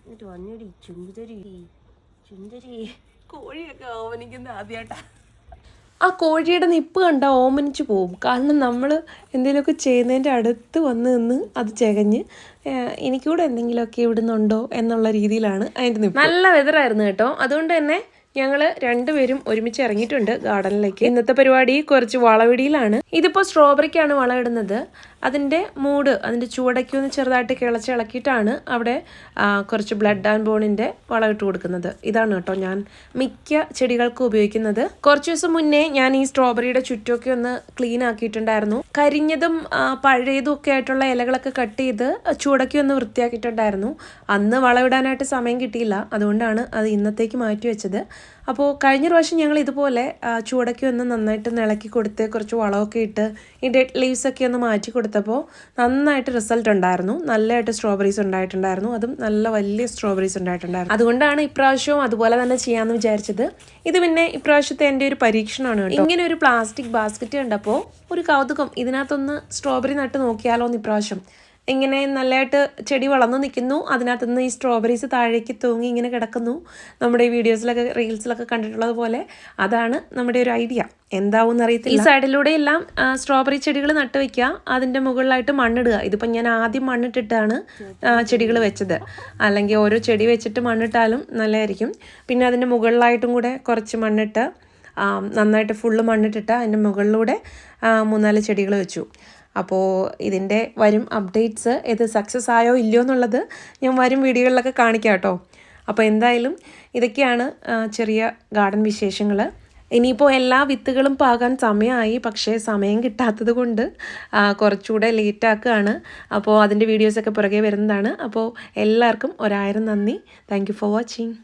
എന്നിട്ട് വന്നടി ചുന്ദരി ചുന്ദരി. കോഴിയൊക്കെ ഓമനിക്കുന്ന ആദ്യമായിട്ടാ. ആ കോഴിയുടെ നിപ്പ് കണ്ട ഓമനിച്ച് പോവും. കാരണം നമ്മൾ എന്തെങ്കിലുമൊക്കെ ചെയ്യുന്നതിൻ്റെ അടുത്ത് വന്ന് നിന്ന് അത് ചകഞ്ഞ് എനിക്കൂടെ എന്തെങ്കിലുമൊക്കെ ഇവിടുന്നുണ്ടോ എന്നുള്ള രീതിയിലാണ് അതിൻ്റെ നിപ്പ്. നല്ല വെതറായിരുന്നു കേട്ടോ. അതുകൊണ്ട് തന്നെ ഞങ്ങൾ രണ്ടുപേരും ഒരുമിച്ച് ഇറങ്ങിയിട്ടുണ്ട് ഗാർഡനിലേക്ക്. ഇന്നത്തെ പരിപാടി കുറച്ച് വളവിടിയിലാണ്. ഇതിപ്പോൾ സ്ട്രോബെറിക്കാണ് വളമിടുന്നത്. അതിൻ്റെ മൂട്, അതിൻ്റെ ചുവടയ്ക്കൊന്ന് ചെറുതായിട്ട് ഇളക്കിയിട്ടാണ് അവിടെ കുറച്ച് ബ്ലഡ് ആൻഡ് ബോണിൻ്റെ വളമിട്ട് കൊടുക്കുന്നത്. ഇതാണ് കേട്ടോ ഞാൻ മിക്ക ചെടികൾക്കും ഉപയോഗിക്കുന്നത്. കുറച്ച് ദിവസം മുന്നേ ഞാൻ ഈ സ്ട്രോബെറിയുടെ ചുറ്റുമൊക്കെ ഒന്ന് ക്ലീൻ ആക്കിയിട്ടുണ്ടായിരുന്നു. കരിഞ്ഞതും പഴയതും ഒക്കെ ആയിട്ടുള്ള ഇലകളൊക്കെ കട്ട് ചെയ്ത് ചുവടയ്ക്ക് ഒന്ന് വൃത്തിയാക്കിയിട്ടുണ്ടായിരുന്നു. അന്ന് വളമിടാനായിട്ട് സമയം കിട്ടിയില്ല. അതുകൊണ്ടാണ് അത് ഇന്നത്തേക്ക് മാറ്റി വെച്ചത്. അപ്പോൾ കഴിഞ്ഞ പ്രാവശ്യം ഞങ്ങൾ ഇതുപോലെ ചുവടയ്ക്ക് ഒന്ന് നന്നായിട്ട് ഇളക്കി കൊടുത്ത് കുറച്ച് വളമൊക്കെ ഇട്ട് ഈ ഡെഡ് ലീവ്സൊക്കെ ഒന്ന് മാറ്റി കൊടുത്തപ്പോൾ നന്നായിട്ട് റിസൾട്ട് ഉണ്ടായിരുന്നു. നല്ലതായിട്ട് സ്ട്രോബെറീസ് ഉണ്ടായിട്ടുണ്ടായിരുന്നു. അതും നല്ല വലിയ സ്ട്രോബെറീസ് ഉണ്ടായിട്ടുണ്ടായിരുന്നു. അതുകൊണ്ടാണ് ഇപ്രാവശ്യവും അതുപോലെ തന്നെ ചെയ്യാമെന്ന് വിചാരിച്ചത്. ഇത് പിന്നെ ഇപ്രാവശ്യത്തെ എൻ്റെ ഒരു പരീക്ഷണമാണ് കേട്ടോ. ഇങ്ങനെ ഒരു പ്ലാസ്റ്റിക് ബാസ്ക്കറ്റ് കണ്ടപ്പോൾ ഒരു കൗതുകം, ഇതിനകത്തൊന്ന് സ്ട്രോബെറി നട്ട് നോക്കിയാലോ എന്ന് ഇപ്രാവശ്യം. ഇങ്ങനെ നല്ലതായിട്ട് ചെടി വളർന്നു നിൽക്കുന്നു. അതിനകത്തുനിന്ന് ഈ സ്ട്രോബെറീസ് താഴേക്ക് തൂങ്ങി ഇങ്ങനെ കിടക്കുന്നു. നമ്മുടെ ഈ വീഡിയോസിലൊക്കെ റീൽസിലൊക്കെ കണ്ടിട്ടുള്ളത് പോലെ. അതാണ് നമ്മുടെ ഒരു ഐഡിയ. എന്താവും എന്നറിയത്തില്ല. ഈ സൈഡിലൂടെ എല്ലാം സ്ട്രോബെറി ചെടികൾ നട്ട് വയ്ക്കുക, അതിൻ്റെ മുകളിലായിട്ട് മണ്ണിടുക. ഇതിപ്പോൾ ഞാൻ ആദ്യം മണ്ണിട്ടിട്ടാണ് ചെടികൾ വെച്ചത്. അല്ലെങ്കിൽ ഓരോ ചെടി വെച്ചിട്ട് മണ്ണിട്ടാലും നല്ലതായിരിക്കും. പിന്നെ അതിൻ്റെ മുകളിലായിട്ടും കൂടെ കുറച്ച് മണ്ണിട്ട് നന്നായിട്ട് ഫുള്ള് മണ്ണിട്ടിട്ട് അതിൻ്റെ മുകളിലൂടെ 3-4 ചെടികൾ വെച്ചു. അപ്പോൾ ഇതിൻ്റെ വരും അപ്ഡേറ്റ്സ് ഇത് സക്സസ് ആയോ ഇല്ലയോ എന്നുള്ളത് ഞാൻ വരും വീഡിയോകളിലൊക്കെ കാണിക്കാം കേട്ടോ. അപ്പോൾ എന്തായാലും ഇതൊക്കെയാണ് ചെറിയ ഗാർഡൻ വിശേഷങ്ങൾ. ഇനിയിപ്പോൾ എല്ലാ വിത്തുകളും പാകാൻ സമയമായി. പക്ഷേ സമയം കിട്ടാത്തത് കൊണ്ട് കുറച്ചുകൂടെ ലേറ്റാക്കുകയാണ്. അപ്പോൾ അതിൻ്റെ വീഡിയോസൊക്കെ പുറകെ വരുന്നതാണ്. അപ്പോൾ എല്ലാവർക്കും 1000 നന്ദി. Thank you for watching.